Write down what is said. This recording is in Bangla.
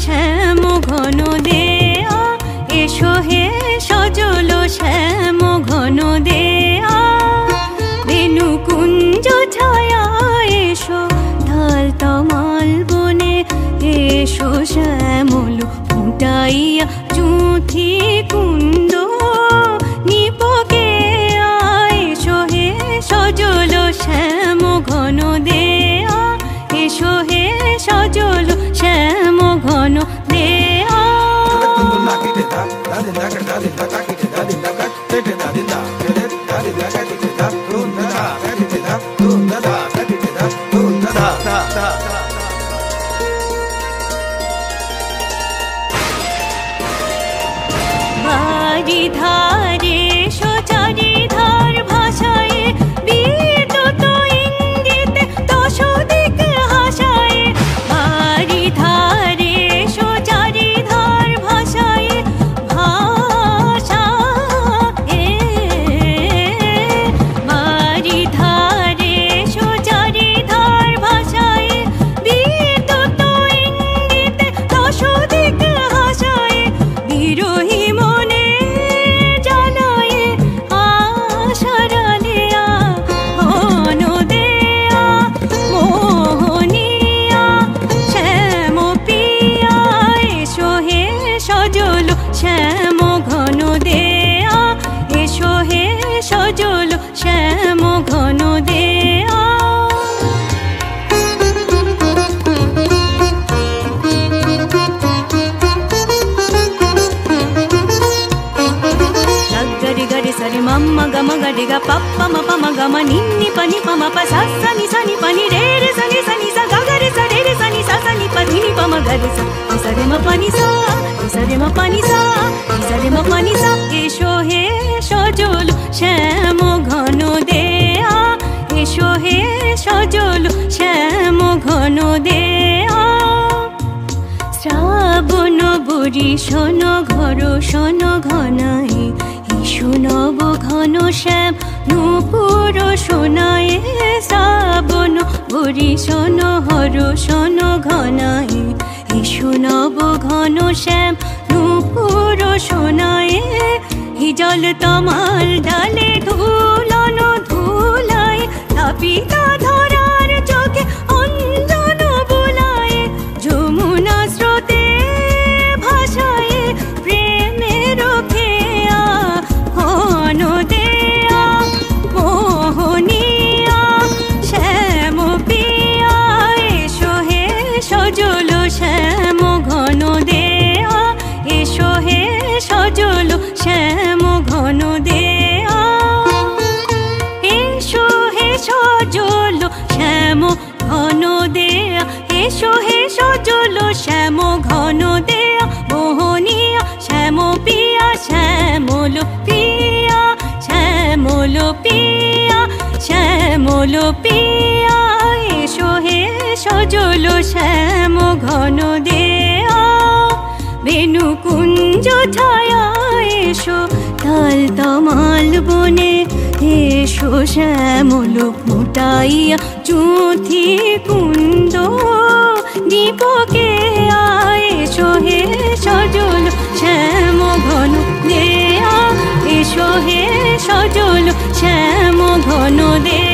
শ্যাম ঘন দেয়া, এসো হে সজল শ্যাম ঘন দেয়া। বেনু কুঞ্জ ছায়া এসো ঢাল তমাল বনে, এসো শ্যামল ফুটাইয়া চুঁথি কুন্দ নিপকে। এসো হে সজল শ্যাম ঘন দেয়া, এসো হে সজল শ্যাম ঘন দেয়া। বাড়ি ধারে চারিধার ভাষায়, বিদ্যুৎ ইঙ্গিতে দশ দিক হাসায়। বাড়ি ধারে চারিধার ভাষায় ভাষা, বাড়ি ধারে চারিধার ভাষায়, বিদ্যুৎ ইঙ্গিতে দশ দিক হাসায়। বিরোহী মনে জানায় আশারালিয়া ঘন দেয়া, মোহনিয়া শ্যাম পিয়া। এসো হে সজল শ্যাম ঘন দেয়া, এসো হে সজল শ্যাম ঘন দেয়া। గరి గరి సరి మమ్మ గమ గడి గ పప్ప మ పమ గమ నిన్ని పని పమ ప స సని సని పని రే రే సని సని స గ గరి స రే రే సని స సని ప ని పమ గరి స స రే మ పని స స రే మ పని స స రే మ పని সা। এসো হে সজল শ্যাম ঘন দেয়া, এসো হে সজল শ্যাম ঘন দেয়া। শ্রাবণ বরিশন ঘর শন ঘনায়, এসো নব ঘন শ্যাম নূপুর সোনায়। শ্রাবণ বরিশন হর শন ঘনায়, এসো নব ঘন শ্যাম নূপুর সোনায়। হিজল তমাল ডালে ধুলন ধুলায়, তাপিতা ধরার চোখে অঞ্জন বুলায়। যমুনা স্রোতে ভাষায় প্রেমের খেয়া ঘন দেয়া, মোহনিয়া শ্যাম পিয়া। এসো হে সজল শ্যাম ঘন দেয়া, এসো হে সজল শ্যাম ঘন দেয়া। এসো হে সজল শ্যাম ঘন দেয়া, এসো হে সজল শ্যাম ঘন দেয়া। মোহনিয়া শ্যাম পিয়া শ্যামল পিয়া, শ্যামল পিয়া শ্যামল পিয়া। এসো হে সজল শ্যাম ঘন দেয়া। বেনু কুঞ্জ ছায়া এসো তাল তমাল বনে, এসো শ্যামল ফুটাইয়া চুঁথি কুন্দ দীপকে। এসো হে সজল শ্যাম ঘন দেয়া, এসো হে সজল শ্যাম ঘন দেয়া।